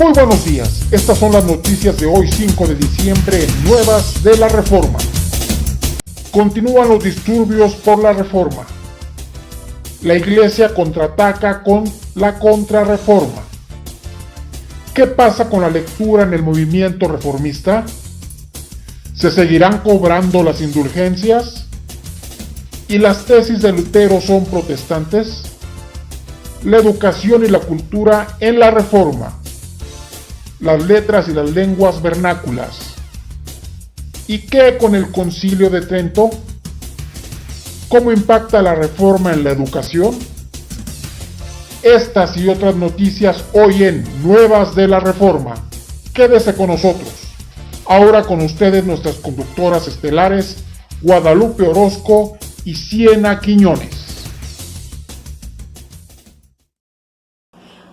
Muy buenos días, estas son las noticias de hoy 5 de diciembre, nuevas de la Reforma. Continúan los disturbios por la Reforma. La Iglesia contraataca con la Contrarreforma. ¿Qué pasa con la lectura en el movimiento reformista? ¿Se seguirán cobrando las indulgencias? ¿Y las tesis de Lutero son protestantes? La educación y la cultura en la Reforma. Las letras y las lenguas vernáculas. ¿Y qué con el Concilio de Trento? ¿Cómo impacta la Reforma en la educación? Estas y otras noticias hoy en Nuevas de la Reforma. Quédese con nosotros. Ahora con ustedes nuestras conductoras estelares, Guadalupe Orozco y Siena Quiñones.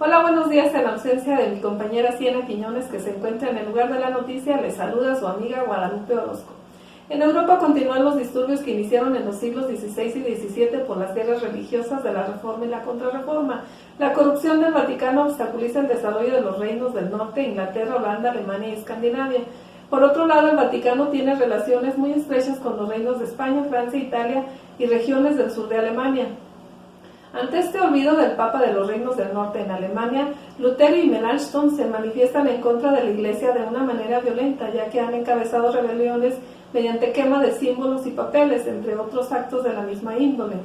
Hola, buenos días. En ausencia de mi compañera Siena Quiñones, que se encuentra en el lugar de la noticia, les saluda su amiga Guadalupe Orozco. En Europa continúan los disturbios que iniciaron en los siglos XVI y XVII por las guerras religiosas de la Reforma y la Contrarreforma. La corrupción del Vaticano obstaculiza el desarrollo de los reinos del norte, Inglaterra, Holanda, Alemania y Escandinavia. Por otro lado, el Vaticano tiene relaciones muy estrechas con los reinos de España, Francia, Italia y regiones del sur de Alemania. Ante este olvido del Papa de los reinos del norte en Alemania, Lutero y Melanchthon se manifiestan en contra de la Iglesia de una manera violenta, ya que han encabezado rebeliones mediante quema de símbolos y papeles, entre otros actos de la misma índole.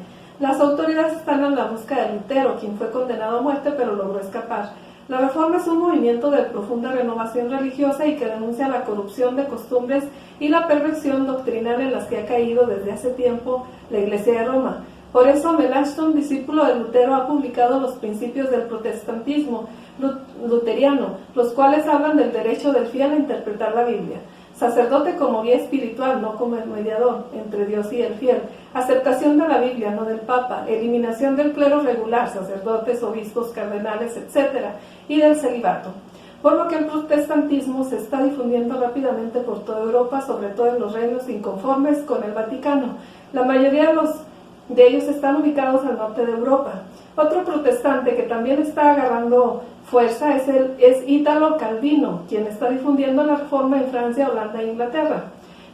Las autoridades están en la búsqueda de Lutero, quien fue condenado a muerte pero logró escapar. La Reforma es un movimiento de profunda renovación religiosa y que denuncia la corrupción de costumbres y la perversión doctrinal en las que ha caído desde hace tiempo la Iglesia de Roma. Por eso, Melanchthon, discípulo de Lutero, ha publicado los principios del protestantismo luteriano, los cuales hablan del derecho del fiel a interpretar la Biblia. Sacerdote como guía espiritual, no como el mediador entre Dios y el fiel. Aceptación de la Biblia, no del Papa. Eliminación del clero regular, sacerdotes, obispos, cardenales, etc. Y del celibato. Por lo que el protestantismo se está difundiendo rápidamente por toda Europa, sobre todo en los reinos inconformes con el Vaticano. La mayoría de ellos están ubicados al norte de Europa. Otro protestante que también está agarrando fuerza es Ítalo Calvino, quien está difundiendo la Reforma en Francia, Holanda e Inglaterra.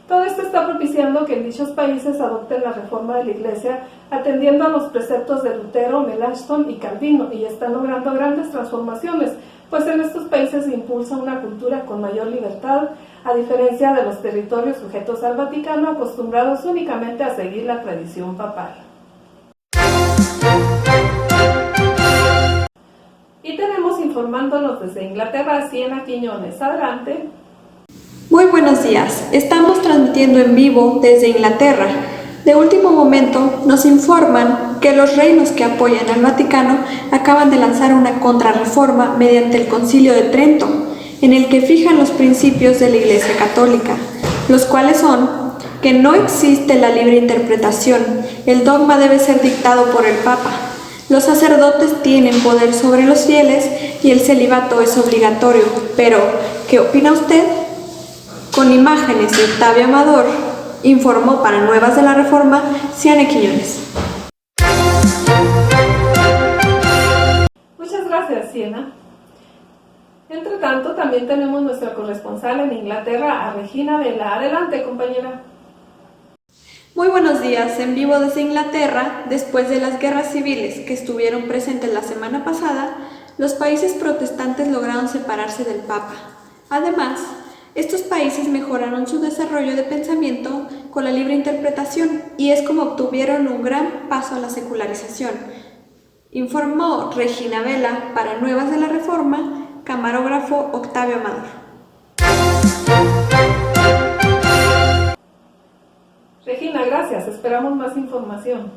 Todo esto está propiciando que en dichos países adopten la Reforma de la Iglesia, atendiendo a los preceptos de Lutero, Melanchthon y Calvino, y están logrando grandes transformaciones, pues en estos países se impulsa una cultura con mayor libertad, a diferencia de los territorios sujetos al Vaticano, acostumbrados únicamente a seguir la tradición papal. Y tenemos informándonos desde Inglaterra a Siena Quiñones. Adelante. Muy buenos días. Estamos transmitiendo en vivo desde Inglaterra. De último momento nos informan que los reinos que apoyan al Vaticano acaban de lanzar una contrarreforma mediante el Concilio de Trento, en el que fijan los principios de la Iglesia Católica, los cuales son que no existe la libre interpretación, el dogma debe ser dictado por el Papa, los sacerdotes tienen poder sobre los fieles y el celibato es obligatorio. Pero, ¿qué opina usted? Con imágenes de Octavio Amador, informó para Nuevas de la Reforma, Siena Quiñones. Muchas gracias, Siena. Entre tanto, también tenemos nuestra corresponsal en Inglaterra, a Regina Vela. Adelante, compañera. Muy buenos días, en vivo desde Inglaterra. Después de las guerras civiles que estuvieron presentes la semana pasada, los países protestantes lograron separarse del Papa. Además, estos países mejoraron su desarrollo de pensamiento con la libre interpretación y es como obtuvieron un gran paso a la secularización. Informó Regina Vela para Nuevas de la Reforma, camarógrafo Octavio Amador. Regina, gracias. Esperamos más información.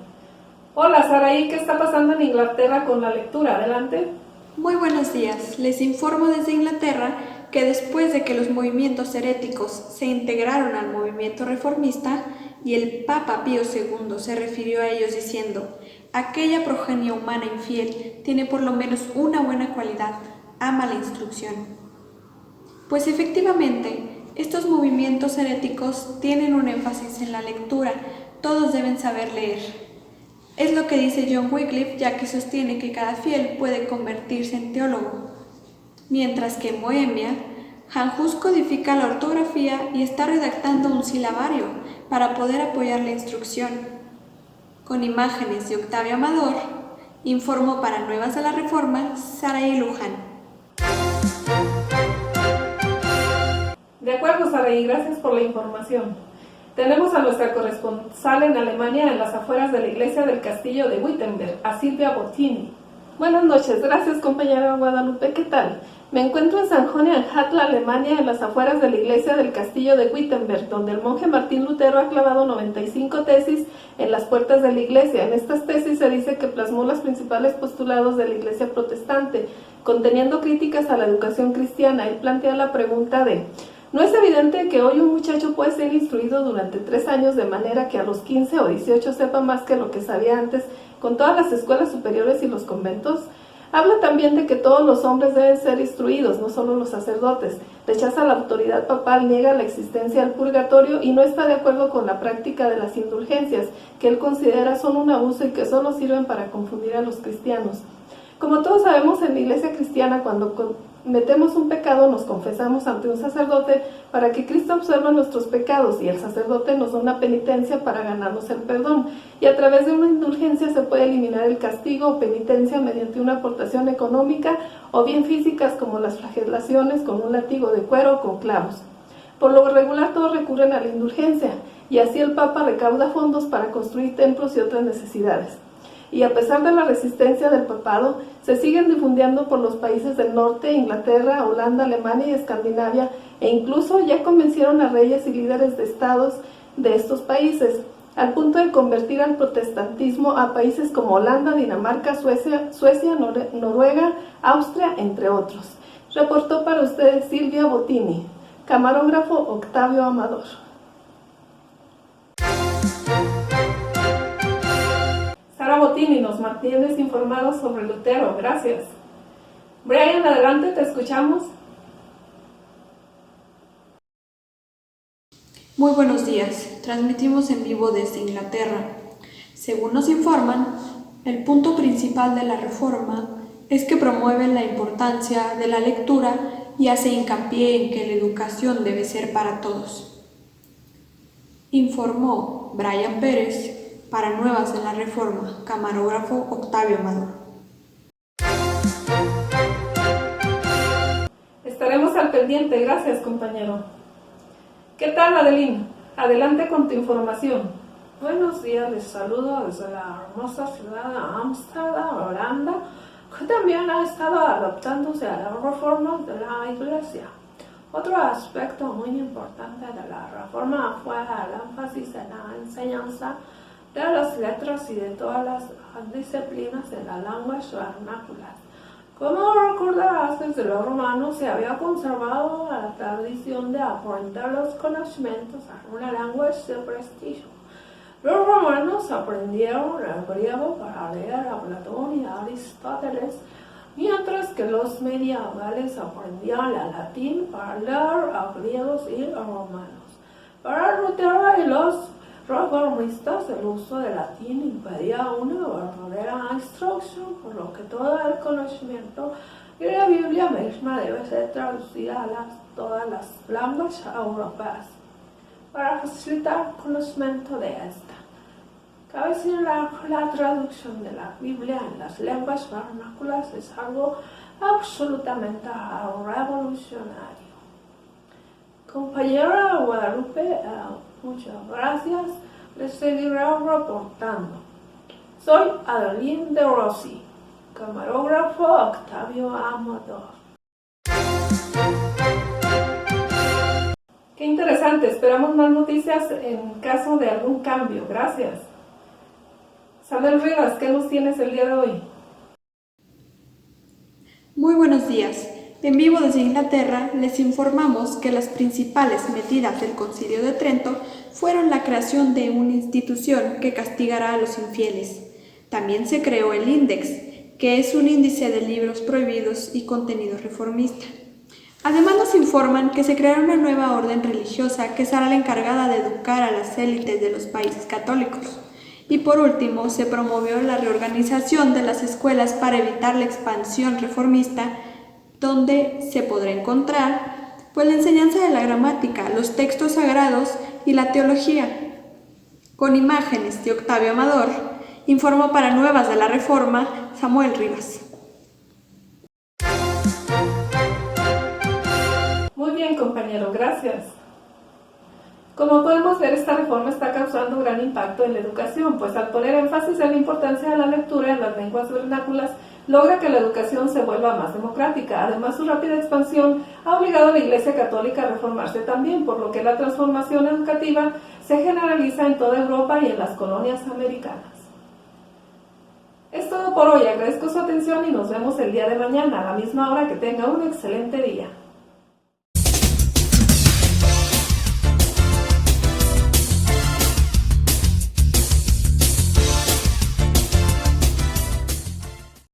Hola, Saraí, ¿qué está pasando en Inglaterra con la lectura? Adelante. Muy buenos días. Les informo desde Inglaterra que después de que los movimientos heréticos se integraron al movimiento reformista y el Papa Pío II se refirió a ellos diciendo: aquella progenie humana infiel tiene por lo menos una buena cualidad, ama la instrucción. Pues efectivamente, estos movimientos heréticos tienen un énfasis en la lectura, todos deben saber leer. Es lo que dice John Wycliffe, ya que sostiene que cada fiel puede convertirse en teólogo. mientras que en Bohemia, Janjus codifica la ortografía y está redactando un silabario para poder apoyar la instrucción. Con imágenes de Octavio Amador, informó para Nuevas de la Reforma, Saraí Luján. De acuerdo, Saraí, gracias por la información. Tenemos a nuestra corresponsal en Alemania, en las afueras de la iglesia del castillo de Wittenberg, a Silvia Bottini. Buenas noches, gracias compañera Guadalupe, ¿qué tal? Me encuentro en Sajonia-Anhalt, Alemania, en las afueras de la iglesia del castillo de Wittenberg, donde el monje Martín Lutero ha clavado 95 tesis en las puertas de la iglesia. En estas tesis se dice que plasmó los principales postulados de la iglesia protestante, conteniendo críticas a la educación cristiana. Él plantea la pregunta de: ¿no es evidente que hoy un muchacho puede ser instruido durante 3 años de manera que a los 15 o 18 sepa más que lo que sabía antes con todas las escuelas superiores y los conventos? Habla también de que todos los hombres deben ser instruidos, no solo los sacerdotes. Rechaza la autoridad papal, niega la existencia del purgatorio y no está de acuerdo con la práctica de las indulgencias, que él considera son un abuso y que solo sirven para confundir a los cristianos. Como todos sabemos, en la iglesia cristiana, cuando cometemos un pecado, nos confesamos ante un sacerdote para que Cristo absorba nuestros pecados, y el sacerdote nos da una penitencia para ganarnos el perdón, y a través de una indulgencia se puede eliminar el castigo o penitencia mediante una aportación económica o bien físicas, como las flagelaciones con un látigo de cuero o con clavos. Por lo regular todos recurren a la indulgencia, y así el Papa recauda fondos para construir templos y otras necesidades. Y a pesar de la resistencia del papado, se siguen difundiendo por los países del norte, Inglaterra, Holanda, Alemania y Escandinavia, e incluso ya convencieron a reyes y líderes de estados de estos países, al punto de convertir al protestantismo a países como Holanda, Dinamarca, Suecia, Noruega, Austria, entre otros. Reportó para ustedes Silvia Bottini, camarógrafo Octavio Amador. Sara Bottini, nos mantienes informados sobre Lutero, gracias. Brian, adelante, te escuchamos. Muy buenos días, transmitimos en vivo desde Inglaterra. Según nos informan, el punto principal de la reforma es que promueve la importancia de la lectura y hace hincapié en que la educación debe ser para todos. Informó Brian Pérez para Nuevas de la Reforma, camarógrafo Octavio Amador. Estaremos al pendiente, gracias compañero. ¿Qué tal, Adeline? Adelante con tu información. Buenos días, les saludo desde la hermosa ciudad de Ámsterdam, Holanda, que también ha estado adaptándose a las reformas de la Iglesia. Otro aspecto muy importante de la reforma fue el énfasis en la enseñanza de las letras y de todas las disciplinas de las lenguas vernáculas. Como recordarás, desde los romanos se había conservado la tradición de aprender los conocimientos en una lengua de prestigio. Los romanos aprendieron el griego para leer a Platón y a Aristóteles, mientras que los medievales aprendían el latín para leer a griegos y a romanos. Para Lutero y los reformistas, el uso del latín impedía una verdadera instrucción, por lo que todo el conocimiento y la Biblia misma debe ser traducida a todas las lenguas europeas para facilitar el conocimiento de esta. Cabe señalar que la traducción de la Biblia en las lenguas vernáculas es algo absolutamente revolucionario. Compañera Guadalupe, muchas gracias, les seguiré reportando. Soy Adeline de Rossi, camarógrafo Octavio Amador. Qué interesante, esperamos más noticias en caso de algún cambio, gracias. Samuel Rivas, ¿qué nos tienes el día de hoy? Muy buenos días. En vivo desde Inglaterra les informamos que las principales medidas del Concilio de Trento fueron la creación de una institución que castigará a los infieles. También se creó el Index, que es un índice de libros prohibidos y contenido reformista. Además nos informan que se creará una nueva orden religiosa que será la encargada de educar a las élites de los países católicos. Y por último, se promovió la reorganización de las escuelas para evitar la expansión reformista donde se podrá encontrar pues la enseñanza de la gramática, los textos sagrados y la teología. Con imágenes de Octavio Amador, informó para Nuevas de la Reforma Samuel Rivas. Muy bien, compañero, gracias. Como podemos ver, esta reforma está causando gran impacto en la educación, pues al poner énfasis en la importancia de la lectura en las lenguas vernáculas, logra que la educación se vuelva más democrática. Además, su rápida expansión ha obligado a la Iglesia Católica a reformarse también, por lo que la transformación educativa se generaliza en toda Europa y en las colonias americanas. Es todo por hoy, agradezco su atención y nos vemos el día de mañana a la misma hora. Que tenga un excelente día.